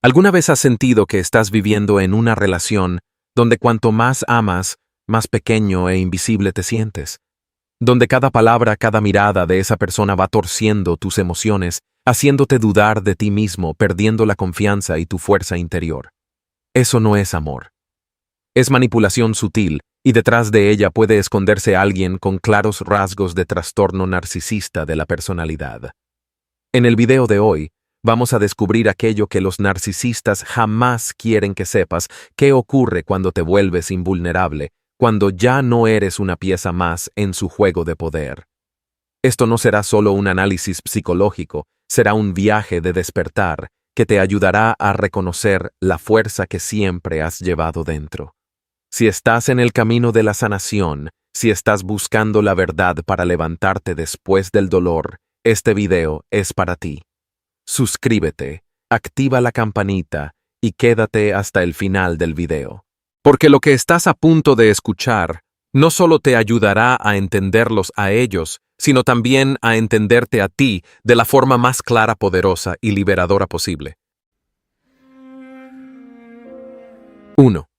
¿Alguna vez has sentido que estás viviendo en una relación donde cuanto más amas, más pequeño e invisible te sientes? Donde cada palabra, cada mirada de esa persona va torciendo tus emociones, haciéndote dudar de ti mismo, perdiendo la confianza y tu fuerza interior. Eso no es amor. Es manipulación sutil, y detrás de ella puede esconderse alguien con claros rasgos de trastorno narcisista de la personalidad. En el video de hoy, vamos a descubrir aquello que los narcisistas jamás quieren que sepas: qué ocurre cuando te vuelves invulnerable, cuando ya no eres una pieza más en su juego de poder. Esto no será solo un análisis psicológico, será un viaje de despertar que te ayudará a reconocer la fuerza que siempre has llevado dentro. Si estás en el camino de la sanación, si estás buscando la verdad para levantarte después del dolor, este video es para ti. Suscríbete, activa la campanita y quédate hasta el final del video. Porque lo que estás a punto de escuchar no solo te ayudará a entenderlos a ellos, sino también a entenderte a ti de la forma más clara, poderosa y liberadora posible. 1.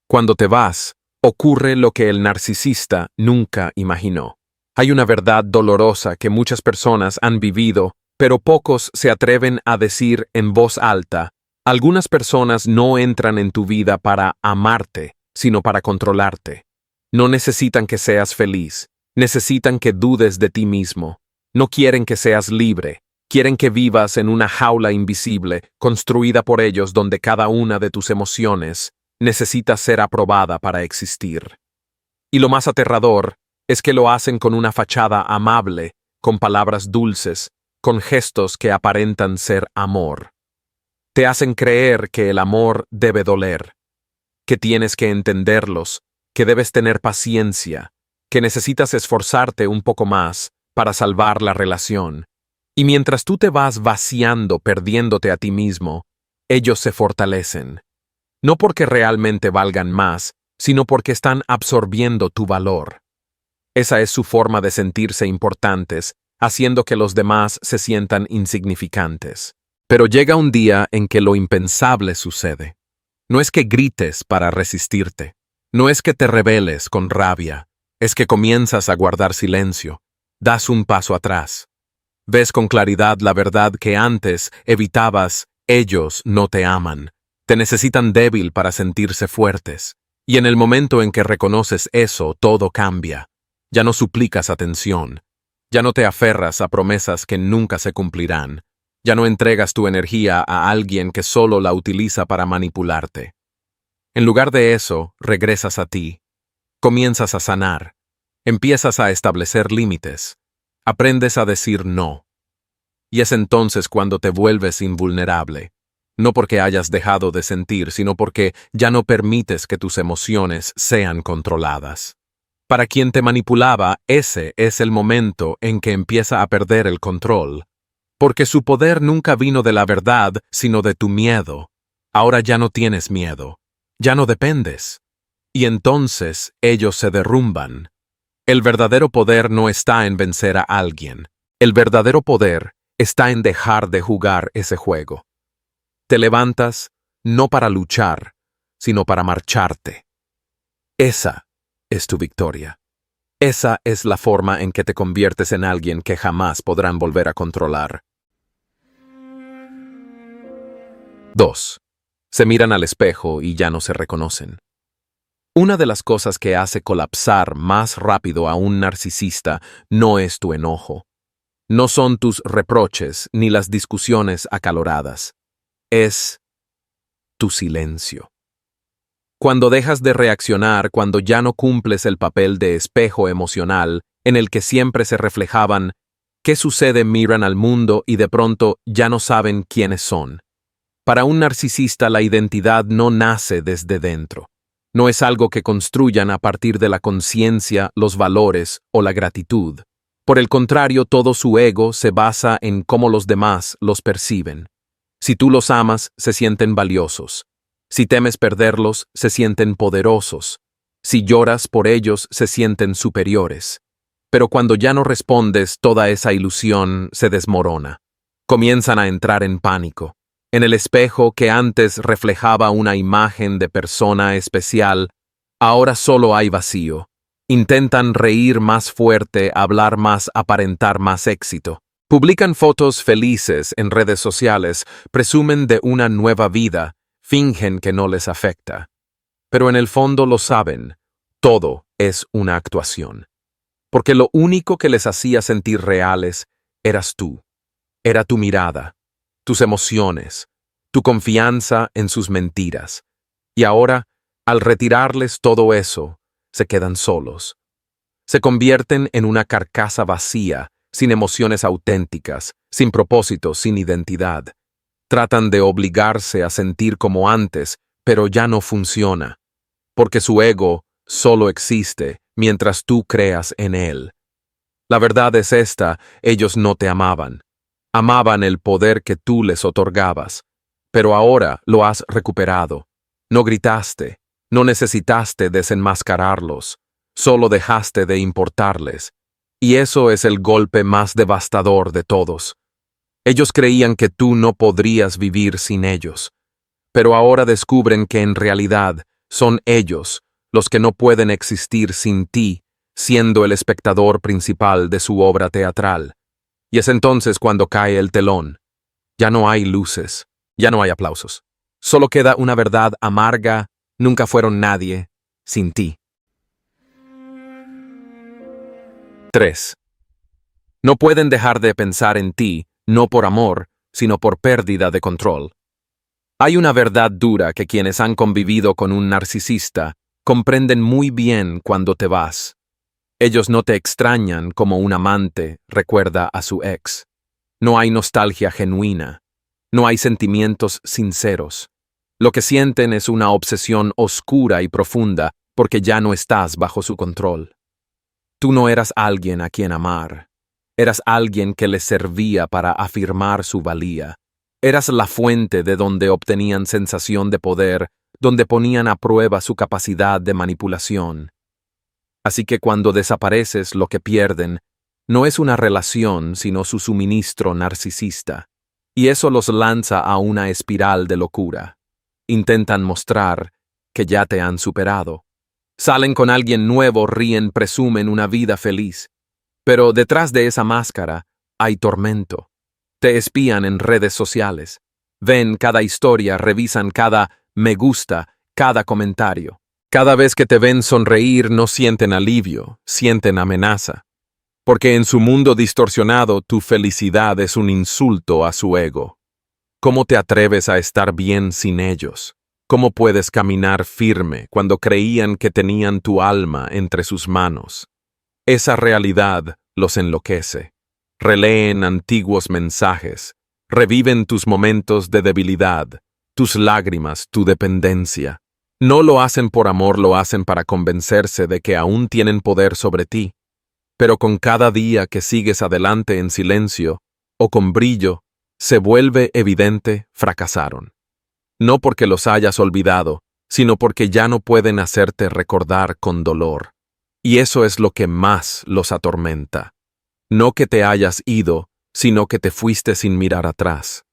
Cuando te vas, ocurre lo que el narcisista nunca imaginó. Hay una verdad dolorosa que muchas personas han vivido, pero pocos se atreven a decir en voz alta. Algunas personas no entran en tu vida para amarte, sino para controlarte. No necesitan que seas feliz, necesitan que dudes de ti mismo. No quieren que seas libre, quieren que vivas en una jaula invisible, construida por ellos, donde cada una de tus emociones necesita ser aprobada para existir. Y lo más aterrador es que lo hacen con una fachada amable, con palabras dulces, con gestos que aparentan ser amor. Te hacen creer que el amor debe doler, que tienes que entenderlos, que debes tener paciencia, que necesitas esforzarte un poco más para salvar la relación. Y mientras tú te vas vaciando, perdiéndote a ti mismo, ellos se fortalecen. No porque realmente valgan más, sino porque están absorbiendo tu valor. Esa es su forma de sentirse importantes, haciendo que los demás se sientan insignificantes. Pero llega un día en que lo impensable sucede. No es que grites para resistirte, no es que te rebeles con rabia, es que comienzas a guardar silencio, das un paso atrás. Ves con claridad la verdad que antes evitabas: ellos no te aman, te necesitan débil para sentirse fuertes. Y en el momento en que reconoces eso, todo cambia. Ya no suplicas atención. Ya no te aferras a promesas que nunca se cumplirán. Ya no entregas tu energía a alguien que solo la utiliza para manipularte. En lugar de eso, regresas a ti. Comienzas a sanar. Empiezas a establecer límites. Aprendes a decir no. Y es entonces cuando te vuelves invulnerable. No porque hayas dejado de sentir, sino porque ya no permites que tus emociones sean controladas. Para quien te manipulaba, ese es el momento en que empieza a perder el control. Porque su poder nunca vino de la verdad, sino de tu miedo. Ahora ya no tienes miedo. Ya no dependes. Y entonces ellos se derrumban. El verdadero poder no está en vencer a alguien. El verdadero poder está en dejar de jugar ese juego. Te levantas no para luchar, sino para marcharte. Esa es tu victoria. Esa es la forma en que te conviertes en alguien que jamás podrán volver a controlar. 2. Se miran al espejo y ya no se reconocen. Una de las cosas que hace colapsar más rápido a un narcisista no es tu enojo. No son tus reproches ni las discusiones acaloradas. Es tu silencio. Cuando dejas de reaccionar, cuando ya no cumples el papel de espejo emocional en el que siempre se reflejaban, ¿qué sucede? Miran al mundo y de pronto ya no saben quiénes son. Para un narcisista, la identidad no nace desde dentro. No es algo que construyan a partir de la conciencia, los valores o la gratitud. Por el contrario, todo su ego se basa en cómo los demás los perciben. Si tú los amas, se sienten valiosos. Si temes perderlos, se sienten poderosos. Si lloras por ellos, se sienten superiores. Pero cuando ya no respondes, toda esa ilusión se desmorona. Comienzan a entrar en pánico. En el espejo que antes reflejaba una imagen de persona especial, ahora solo hay vacío. Intentan reír más fuerte, hablar más, aparentar más éxito. Publican fotos felices en redes sociales, presumen de una nueva vida, fingen que no les afecta. Pero en el fondo lo saben, todo es una actuación. Porque lo único que les hacía sentir reales eras tú. Era tu mirada, tus emociones, tu confianza en sus mentiras. Y ahora, al retirarles todo eso, se quedan solos. Se convierten en una carcasa vacía, sin emociones auténticas, sin propósito, sin identidad. Tratan de obligarse a sentir como antes, pero ya no funciona, porque su ego solo existe mientras tú creas en él. La verdad es esta, ellos no te amaban. Amaban el poder que tú les otorgabas, pero ahora lo has recuperado. No gritaste, no necesitaste desenmascararlos, solo dejaste de importarles. Y eso es el golpe más devastador de todos. Ellos creían que tú no podrías vivir sin ellos, pero ahora descubren que en realidad son ellos los que no pueden existir sin ti, siendo el espectador principal de su obra teatral. Y es entonces cuando cae el telón. Ya no hay luces, ya no hay aplausos. Solo queda una verdad amarga: nunca fueron nadie sin ti. 3. No pueden dejar de pensar en ti, no por amor, sino por pérdida de control. Hay una verdad dura que quienes han convivido con un narcisista comprenden muy bien cuando te vas. Ellos no te extrañan como un amante recuerda a su ex. No hay nostalgia genuina. No hay sentimientos sinceros. Lo que sienten es una obsesión oscura y profunda porque ya no estás bajo su control. Tú no eras alguien a quien amar. Eras alguien que les servía para afirmar su valía. Eras la fuente de donde obtenían sensación de poder, donde ponían a prueba su capacidad de manipulación. Así que cuando desapareces, lo que pierden no es una relación, sino su suministro narcisista. Y eso los lanza a una espiral de locura. Intentan mostrar que ya te han superado. Salen con alguien nuevo, ríen, presumen una vida feliz. Pero detrás de esa máscara hay tormento. Te espían en redes sociales. Ven cada historia, revisan cada me gusta, cada comentario. Cada vez que te ven sonreír no sienten alivio, sienten amenaza. Porque en su mundo distorsionado tu felicidad es un insulto a su ego. ¿Cómo te atreves a estar bien sin ellos? ¿Cómo puedes caminar firme cuando creían que tenían tu alma entre sus manos? Esa realidad los enloquece. Releen antiguos mensajes, reviven tus momentos de debilidad, tus lágrimas, tu dependencia. No lo hacen por amor, lo hacen para convencerse de que aún tienen poder sobre ti. Pero con cada día que sigues adelante en silencio o con brillo, se vuelve evidente fracasaron. No porque los hayas olvidado, sino porque ya no pueden hacerte recordar con dolor. Y eso es lo que más los atormenta. No que te hayas ido, sino que te fuiste sin mirar atrás.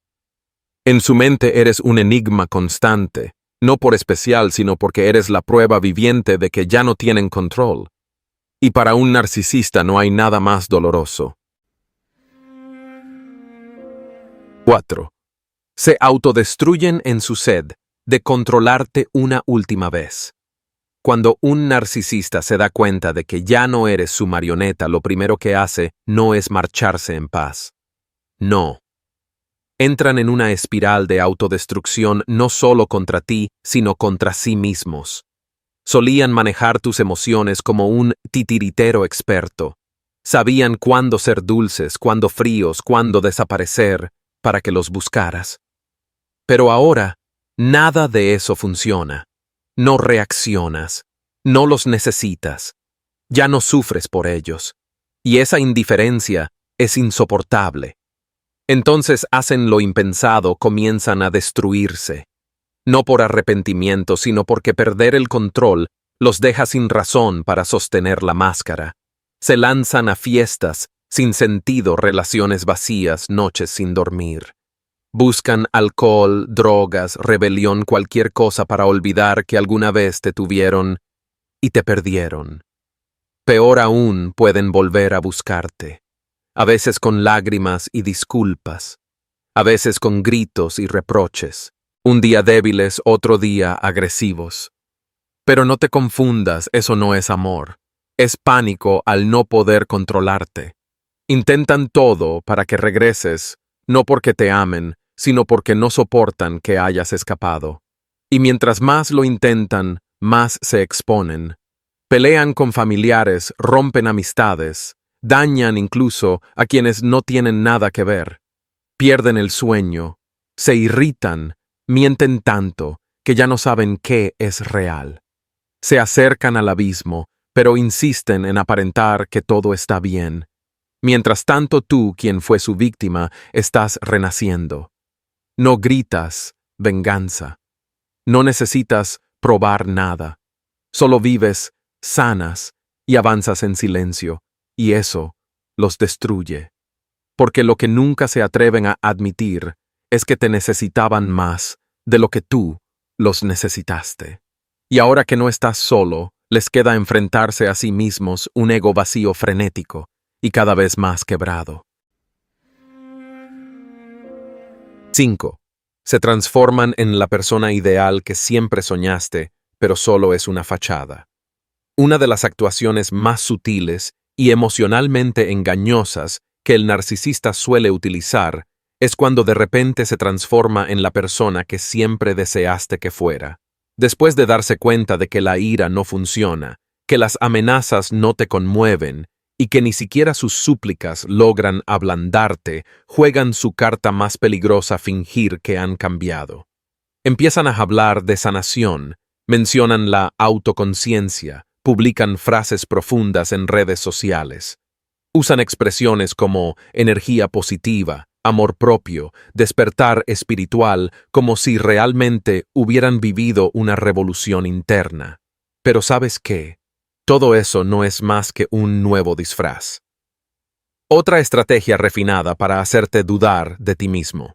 En su mente eres un enigma constante, no por especial, sino porque eres la prueba viviente de que ya no tienen control. Y para un narcisista no hay nada más doloroso. 4. Se autodestruyen en su sed de controlarte una última vez. Cuando un narcisista se da cuenta de que ya no eres su marioneta, lo primero que hace no es marcharse en paz. No. Entran en una espiral de autodestrucción no solo contra ti, sino contra sí mismos. Solían manejar tus emociones como un titiritero experto. Sabían cuándo ser dulces, cuándo fríos, cuándo desaparecer, para que los buscaras. Pero ahora, nada de eso funciona. No reaccionas, no los necesitas, ya no sufres por ellos, y esa indiferencia es insoportable. Entonces hacen lo impensado, comienzan a destruirse, no por arrepentimiento, sino porque perder el control los deja sin razón para sostener la máscara. Se lanzan a fiestas sin sentido, relaciones vacías, noches sin dormir. Buscan alcohol, drogas, rebelión, cualquier cosa para olvidar que alguna vez te tuvieron y te perdieron. Peor aún, pueden volver a buscarte, a veces con lágrimas y disculpas, a veces con gritos y reproches, un día débiles, otro día agresivos. Pero no te confundas, eso no es amor, es pánico al no poder controlarte. Intentan todo para que regreses, no porque te amen, sino porque no soportan que hayas escapado. Y mientras más lo intentan, más se exponen. Pelean con familiares, rompen amistades, dañan incluso a quienes no tienen nada que ver. Pierden el sueño, se irritan, mienten tanto que ya no saben qué es real. Se acercan al abismo, pero insisten en aparentar que todo está bien. Mientras tanto tú, quien fue su víctima, estás renaciendo. No gritas venganza. No necesitas probar nada. Solo vives, sanas y avanzas en silencio, y eso los destruye. Porque lo que nunca se atreven a admitir es que te necesitaban más de lo que tú los necesitaste. Y ahora que no estás solo, les queda enfrentarse a sí mismos un ego vacío frenético y cada vez más quebrado. 5. Se transforman en la persona ideal que siempre soñaste, pero solo es una fachada. Una de las actuaciones más sutiles y emocionalmente engañosas que el narcisista suele utilizar es cuando de repente se transforma en la persona que siempre deseaste que fuera. Después de darse cuenta de que la ira no funciona, que las amenazas no te conmueven y que ni siquiera sus súplicas logran ablandarte, juegan su carta más peligrosa: fingir que han cambiado. Empiezan a hablar de sanación, mencionan la autoconciencia, publican frases profundas en redes sociales. Usan expresiones como energía positiva, amor propio, despertar espiritual, como si realmente hubieran vivido una revolución interna. Pero ¿sabes qué? Todo eso no es más que un nuevo disfraz. Otra estrategia refinada para hacerte dudar de ti mismo.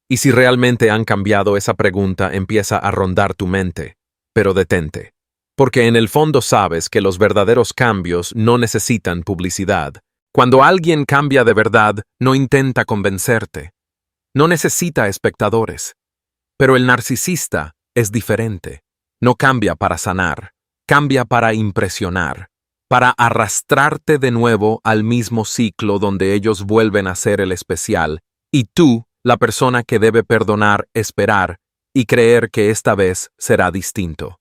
Y si realmente han cambiado, esa pregunta empieza a rondar tu mente, pero detente. Porque en el fondo sabes que los verdaderos cambios no necesitan publicidad. Cuando alguien cambia de verdad, no intenta convencerte. No necesita espectadores. Pero el narcisista es diferente. No cambia para sanar. Cambia para impresionar, para arrastrarte de nuevo al mismo ciclo donde ellos vuelven a ser el especial, y tú, la persona que debe perdonar, esperar y creer que esta vez será distinto.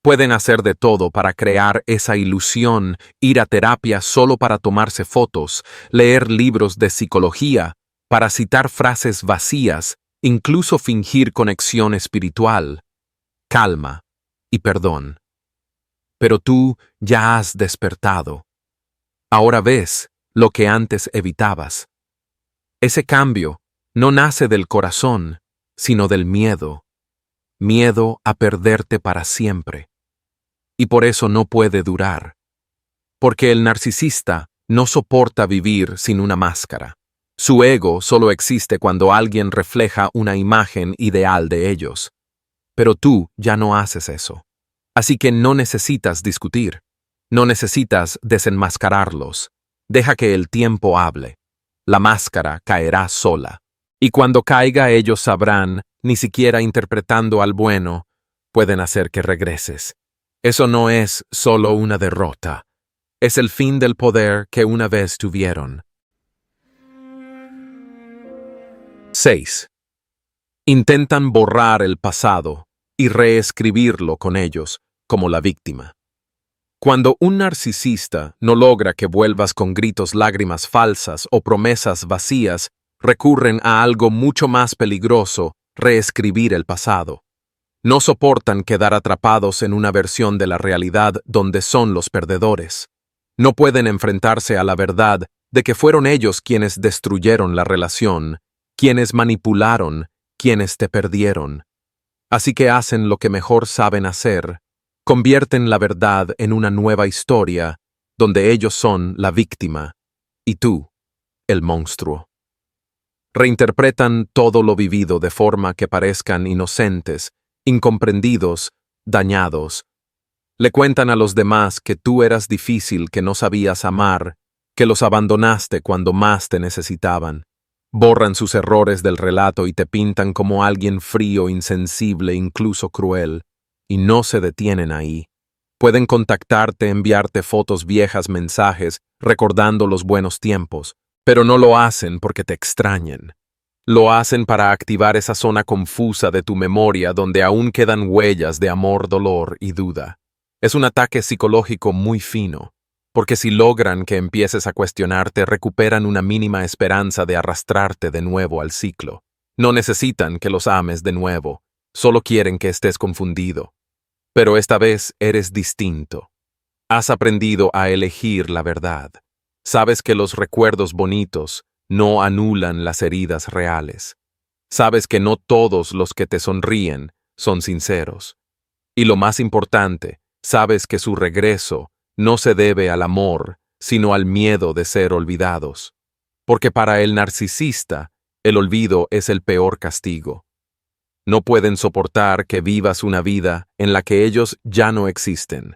Pueden hacer de todo para crear esa ilusión, ir a terapia solo para tomarse fotos, leer libros de psicología, para citar frases vacías, incluso fingir conexión espiritual, calma y perdón. Pero tú ya has despertado. Ahora ves lo que antes evitabas. Ese cambio no nace del corazón, sino del miedo. Miedo a perderte para siempre. Y por eso no puede durar. Porque el narcisista no soporta vivir sin una máscara. Su ego solo existe cuando alguien refleja una imagen ideal de ellos. Pero tú ya no haces eso. Así que no necesitas discutir, no necesitas desenmascararlos. Deja que el tiempo hable. La máscara caerá sola. Y cuando caiga ellos sabrán, ni siquiera interpretando al bueno, pueden hacer que regreses. Eso no es solo una derrota. Es el fin del poder que una vez tuvieron. 6. Intentan borrar el pasado y reescribirlo con ellos, como la víctima. Cuando un narcisista no logra que vuelvas con gritos, lágrimas falsas o promesas vacías, recurren a algo mucho más peligroso: reescribir el pasado. No soportan quedar atrapados en una versión de la realidad donde son los perdedores. No pueden enfrentarse a la verdad de que fueron ellos quienes destruyeron la relación, quienes manipularon, quienes te perdieron. Así que hacen lo que mejor saben hacer: convierten la verdad en una nueva historia, donde ellos son la víctima y tú, el monstruo. Reinterpretan todo lo vivido de forma que parezcan inocentes, incomprendidos, dañados. Le cuentan a los demás que tú eras difícil, que no sabías amar, que los abandonaste cuando más te necesitaban. Borran sus errores del relato y te pintan como alguien frío, insensible, incluso cruel. Y no se detienen ahí. Pueden contactarte, enviarte fotos viejas, mensajes, recordando los buenos tiempos, pero no lo hacen porque te extrañen. Lo hacen para activar esa zona confusa de tu memoria donde aún quedan huellas de amor, dolor y duda. Es un ataque psicológico muy fino, porque si logran que empieces a cuestionarte, recuperan una mínima esperanza de arrastrarte de nuevo al ciclo. No necesitan que los ames de nuevo, solo quieren que estés confundido. Pero esta vez eres distinto. Has aprendido a elegir la verdad. Sabes que los recuerdos bonitos no anulan las heridas reales. Sabes que no todos los que te sonríen son sinceros. Y lo más importante, sabes que su regreso no se debe al amor, sino al miedo de ser olvidados. Porque para el narcisista, el olvido es el peor castigo. No pueden soportar que vivas una vida en la que ellos ya no existen.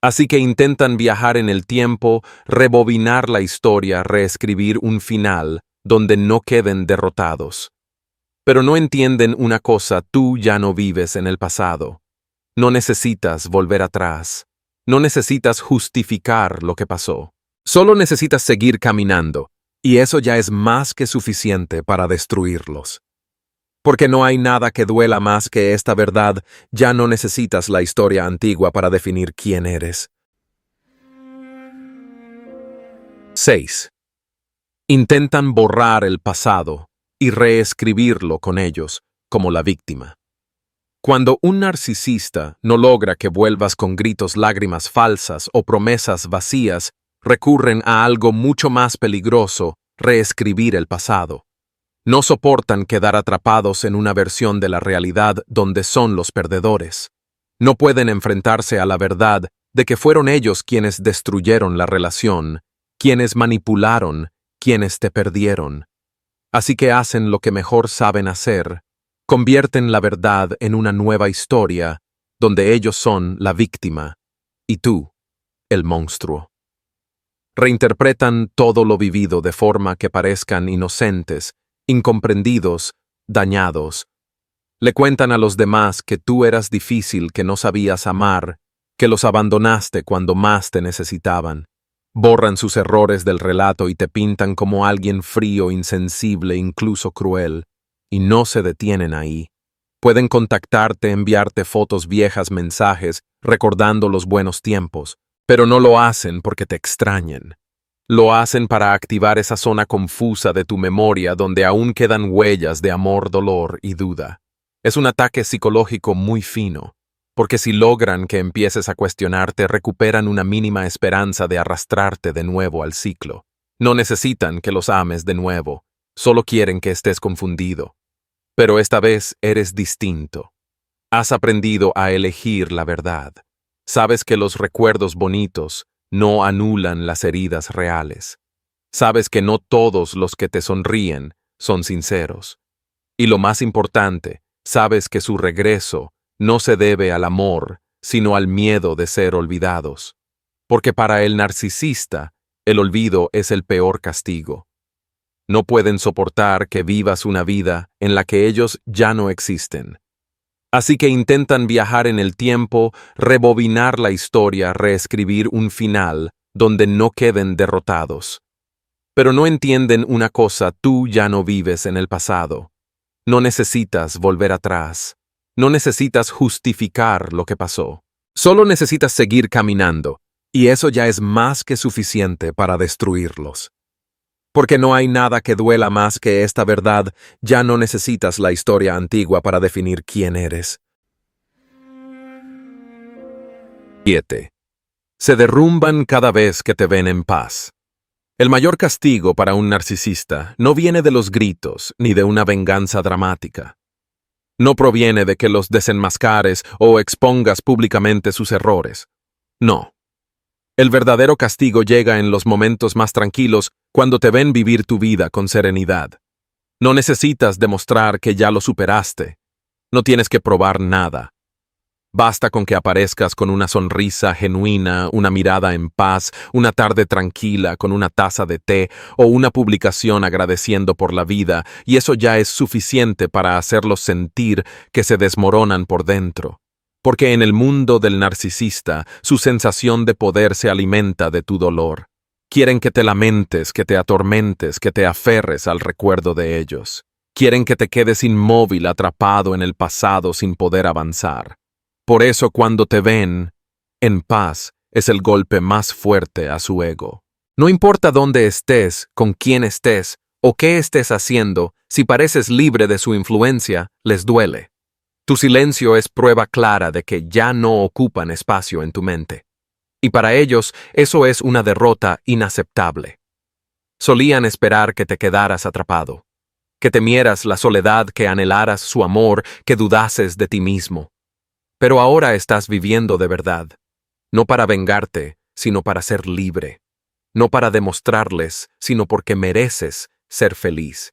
Así que intentan viajar en el tiempo, rebobinar la historia, reescribir un final donde no queden derrotados. Pero no entienden una cosa: tú ya no vives en el pasado. No necesitas volver atrás. No necesitas justificar lo que pasó. Solo necesitas seguir caminando, y eso ya es más que suficiente para destruirlos. Porque no hay nada que duela más que esta verdad: ya no necesitas la historia antigua para definir quién eres. 6. Intentan borrar el pasado y reescribirlo con ellos, como la víctima. Cuando un narcisista no logra que vuelvas con gritos, lágrimas falsas o promesas vacías, recurren a algo mucho más peligroso: reescribir el pasado. No soportan quedar atrapados en una versión de la realidad donde son los perdedores. No pueden enfrentarse a la verdad de que fueron ellos quienes destruyeron la relación, quienes manipularon, quienes te perdieron. Así que hacen lo que mejor saben hacer: convierten la verdad en una nueva historia donde ellos son la víctima y tú, el monstruo. Reinterpretan todo lo vivido de forma que parezcan inocentes, incomprendidos, dañados. Le cuentan a los demás que tú eras difícil, que no sabías amar, que los abandonaste cuando más te necesitaban. Borran sus errores del relato y te pintan como alguien frío, insensible, incluso cruel. Y no se detienen ahí. Pueden contactarte, enviarte fotos viejas, mensajes, recordando los buenos tiempos, pero no lo hacen porque te extrañen. Lo hacen para activar esa zona confusa de tu memoria donde aún quedan huellas de amor, dolor y duda. Es un ataque psicológico muy fino, porque si logran que empieces a cuestionarte, recuperan una mínima esperanza de arrastrarte de nuevo al ciclo. No necesitan que los ames de nuevo, solo quieren que estés confundido. Pero esta vez eres distinto. Has aprendido a elegir la verdad. Sabes que los recuerdos bonitos no anulan las heridas reales. Sabes que no todos los que te sonríen son sinceros. Y lo más importante, sabes que su regreso no se debe al amor, sino al miedo de ser olvidados. Porque para el narcisista, el olvido es el peor castigo. No pueden soportar que vivas una vida en la que ellos ya no existen. Así que intentan viajar en el tiempo, rebobinar la historia, reescribir un final donde no queden derrotados. Pero no entienden una cosa: tú ya no vives en el pasado. No necesitas volver atrás. No necesitas justificar lo que pasó. Solo necesitas seguir caminando, y eso ya es más que suficiente para destruirlos. Porque no hay nada que duela más que esta verdad: ya no necesitas la historia antigua para definir quién eres. 7. Se derrumban cada vez que te ven en paz. El mayor castigo para un narcisista no viene de los gritos ni de una venganza dramática. No proviene de que los desenmascares o expongas públicamente sus errores. No. El verdadero castigo llega en los momentos más tranquilos, cuando te ven vivir tu vida con serenidad. No necesitas demostrar que ya lo superaste. No tienes que probar nada. Basta con que aparezcas con una sonrisa genuina, una mirada en paz, una tarde tranquila con una taza de té o una publicación agradeciendo por la vida, y eso ya es suficiente para hacerlos sentir que se desmoronan por dentro. Porque en el mundo del narcisista, su sensación de poder se alimenta de tu dolor. Quieren que te lamentes, que te atormentes, que te aferres al recuerdo de ellos. Quieren que te quedes inmóvil, atrapado en el pasado sin poder avanzar. Por eso cuando te ven en paz es el golpe más fuerte a su ego. No importa dónde estés, con quién estés o qué estés haciendo, si pareces libre de su influencia, les duele. Tu silencio es prueba clara de que ya no ocupan espacio en tu mente. Y para ellos eso es una derrota inaceptable. Solían esperar que te quedaras atrapado, que temieras la soledad, que anhelaras su amor, que dudases de ti mismo. Pero ahora estás viviendo de verdad, no para vengarte, sino para ser libre, no para demostrarles, sino porque mereces ser feliz.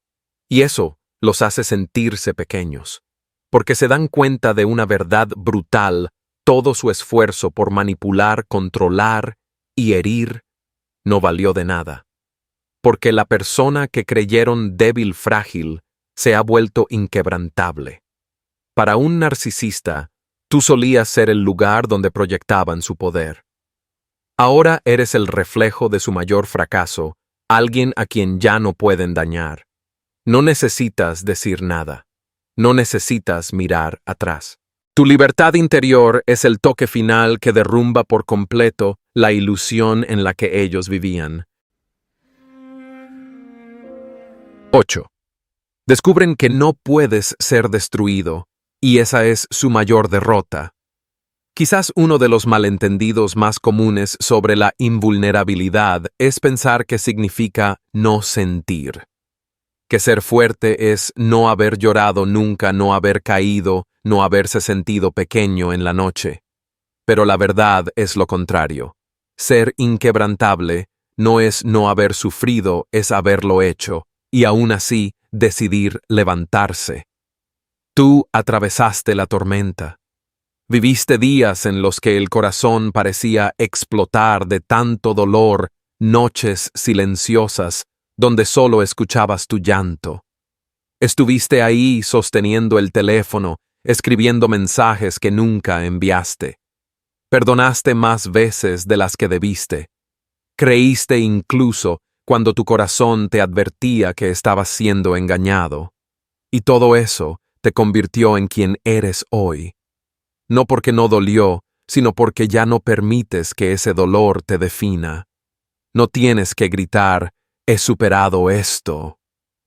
Y eso los hace sentirse pequeños, porque se dan cuenta de una verdad brutal: todo su esfuerzo por manipular, controlar y herir no valió de nada, porque la persona que creyeron débil, frágil, se ha vuelto inquebrantable. Para un narcisista, tú solías ser el lugar donde proyectaban su poder. Ahora eres el reflejo de su mayor fracaso, alguien a quien ya no pueden dañar. No necesitas decir nada. No necesitas mirar atrás. Tu libertad interior es el toque final que derrumba por completo la ilusión en la que ellos vivían. 8. Descubren que no puedes ser destruido, y esa es su mayor derrota. Quizás uno de los malentendidos más comunes sobre la invulnerabilidad es pensar que significa no sentir. Que ser fuerte es no haber llorado nunca, no haber caído, no haberse sentido pequeño en la noche. Pero la verdad es lo contrario. Ser inquebrantable no es no haber sufrido, es haberlo hecho, y aún así decidir levantarse. Tú atravesaste la tormenta. Viviste días en los que el corazón parecía explotar de tanto dolor, noches silenciosas donde solo escuchabas tu llanto. Estuviste ahí sosteniendo el teléfono, escribiendo mensajes que nunca enviaste. Perdonaste más veces de las que debiste. Creíste incluso cuando tu corazón te advertía que estabas siendo engañado. Y todo eso te convirtió en quien eres hoy. No porque no dolió, sino porque ya no permites que ese dolor te defina. No tienes que gritar: he superado esto.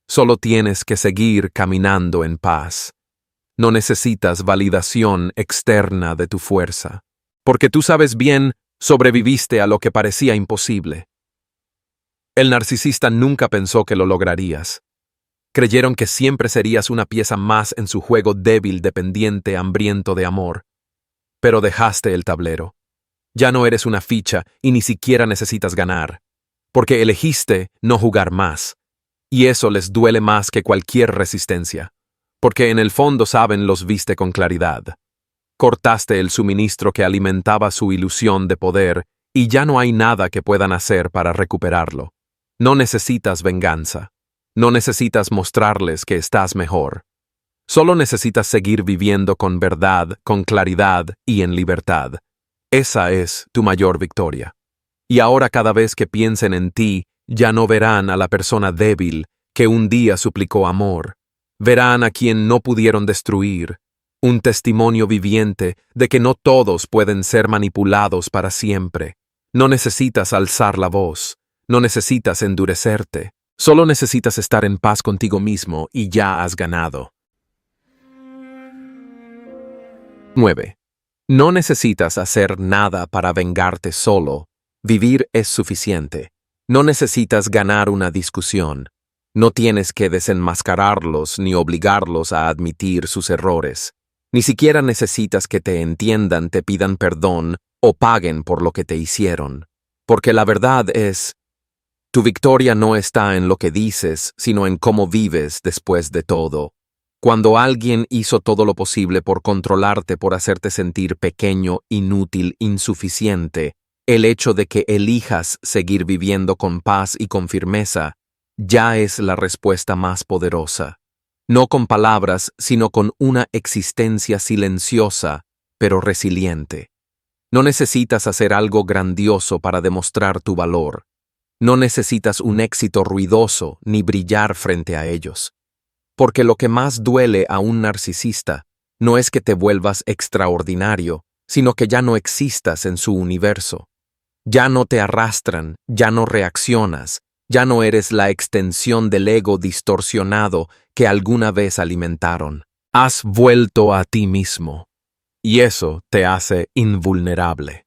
Solo tienes que seguir caminando en paz. No necesitas validación externa de tu fuerza, porque tú sabes bien, sobreviviste a lo que parecía imposible. El narcisista nunca pensó que lo lograrías. Creyeron que siempre serías una pieza más en su juego débil, dependiente, hambriento de amor. Pero dejaste el tablero. Ya no eres una ficha y ni siquiera necesitas ganar, porque elegiste no jugar más. Y eso les duele más que cualquier resistencia, porque en el fondo saben los viste con claridad. Cortaste el suministro que alimentaba su ilusión de poder y ya no hay nada que puedan hacer para recuperarlo. No necesitas venganza. No necesitas mostrarles que estás mejor. Solo necesitas seguir viviendo con verdad, con claridad y en libertad. Esa es tu mayor victoria. Y ahora cada vez que piensen en ti, ya no verán a la persona débil que un día suplicó amor. Verán a quien no pudieron destruir. Un testimonio viviente de que no todos pueden ser manipulados para siempre. No necesitas alzar la voz. No necesitas endurecerte. Solo necesitas estar en paz contigo mismo y ya has ganado. 9. No necesitas hacer nada para vengarte solo. Vivir es suficiente. No necesitas ganar una discusión. No tienes que desenmascararlos ni obligarlos a admitir sus errores. Ni siquiera necesitas que te entiendan, te pidan perdón o paguen por lo que te hicieron. Porque la verdad es: Tu victoria no está en lo que dices, sino en cómo vives después de todo. Cuando alguien hizo todo lo posible por controlarte, por hacerte sentir pequeño, inútil, insuficiente, el hecho de que elijas seguir viviendo con paz y con firmeza ya es la respuesta más poderosa. No con palabras, sino con una existencia silenciosa, pero resiliente. No necesitas hacer algo grandioso para demostrar tu valor. No necesitas un éxito ruidoso ni brillar frente a ellos. Porque lo que más duele a un narcisista no es que te vuelvas extraordinario, sino que ya no existas en su universo. Ya no te arrastran, ya no reaccionas, ya no eres la extensión del ego distorsionado que alguna vez alimentaron. Has vuelto a ti mismo, y eso te hace invulnerable.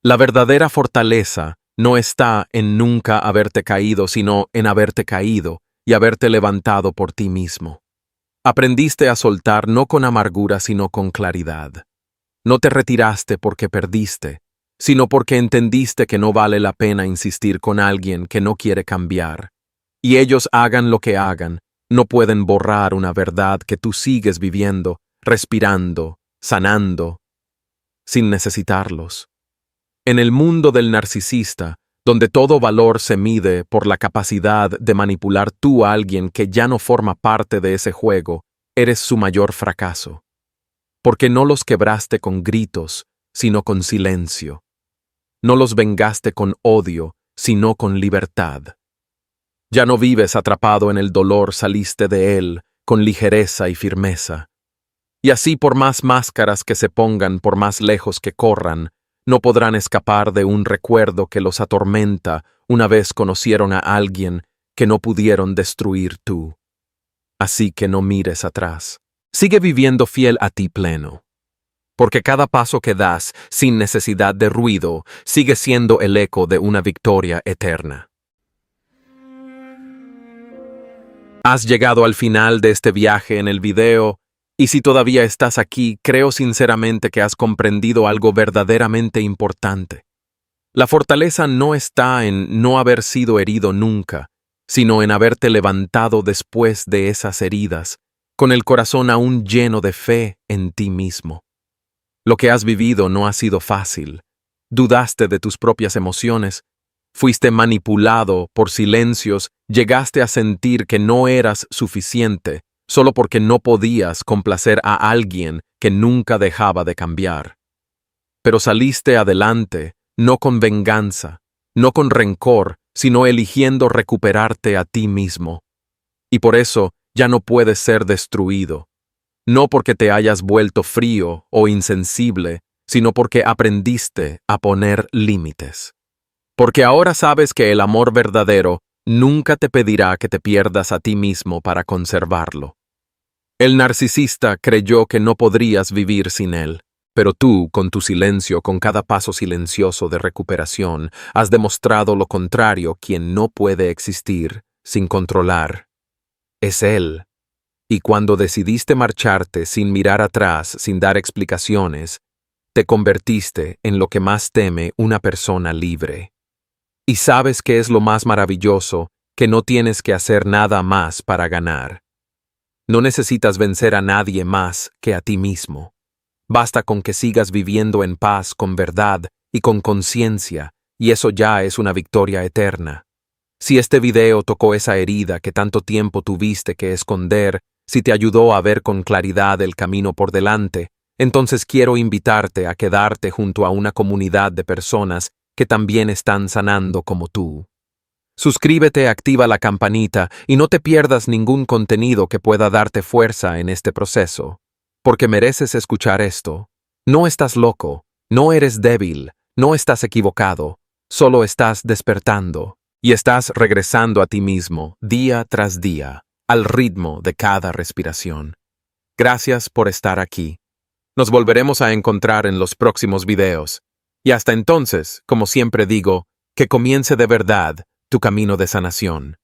La verdadera fortaleza no está en nunca haberte caído, sino en haberte caído y haberte levantado por ti mismo. Aprendiste a soltar no con amargura, sino con claridad. No te retiraste porque perdiste, sino porque entendiste que no vale la pena insistir con alguien que no quiere cambiar. Y ellos hagan lo que hagan, no pueden borrar una verdad que tú sigues viviendo, respirando, sanando, sin necesitarlos. En el mundo del narcisista, donde todo valor se mide por la capacidad de manipular tú a alguien que ya no forma parte de ese juego, eres su mayor fracaso. Porque no los quebraste con gritos, sino con silencio. No los vengaste con odio, sino con libertad. Ya no vives atrapado en el dolor, saliste de él con ligereza y firmeza. Y así, por más máscaras que se pongan, por más lejos que corran, no podrán escapar de un recuerdo que los atormenta una vez conocieron a alguien que no pudieron destruir tú. Así que no mires atrás. Sigue viviendo fiel a ti pleno. Porque cada paso que das, sin necesidad de ruido, sigue siendo el eco de una victoria eterna. Has llegado al final de este viaje en el video, y si todavía estás aquí, creo sinceramente que has comprendido algo verdaderamente importante. La fortaleza no está en no haber sido herido nunca, sino en haberte levantado después de esas heridas, con el corazón aún lleno de fe en ti mismo. Lo que has vivido no ha sido fácil. Dudaste de tus propias emociones, fuiste manipulado por silencios, llegaste a sentir que no eras suficiente, solo porque no podías complacer a alguien que nunca dejaba de cambiar. Pero saliste adelante, no con venganza, no con rencor, sino eligiendo recuperarte a ti mismo. Y por eso ya no puedes ser destruido. No porque te hayas vuelto frío o insensible, sino porque aprendiste a poner límites. Porque ahora sabes que el amor verdadero nunca te pedirá que te pierdas a ti mismo para conservarlo. El narcisista creyó que no podrías vivir sin él, pero tú, con tu silencio, con cada paso silencioso de recuperación, has demostrado lo contrario. Quien no puede existir sin controlar es él. Y cuando decidiste marcharte sin mirar atrás, sin dar explicaciones, te convertiste en lo que más teme una persona libre. Y sabes que es lo más maravilloso, que no tienes que hacer nada más para ganar. No necesitas vencer a nadie más que a ti mismo. Basta con que sigas viviendo en paz, con verdad y con conciencia, y eso ya es una victoria eterna. Si este video tocó esa herida que tanto tiempo tuviste que esconder, si te ayudó a ver con claridad el camino por delante, entonces quiero invitarte a quedarte junto a una comunidad de personas que también están sanando como tú. Suscríbete, activa la campanita y no te pierdas ningún contenido que pueda darte fuerza en este proceso, porque mereces escuchar esto. No estás loco, no eres débil, no estás equivocado, solo estás despertando y estás regresando a ti mismo día tras día, al ritmo de cada respiración. Gracias por estar aquí. Nos volveremos a encontrar en los próximos videos. Y hasta entonces, como siempre digo, que comience de verdad tu camino de sanación.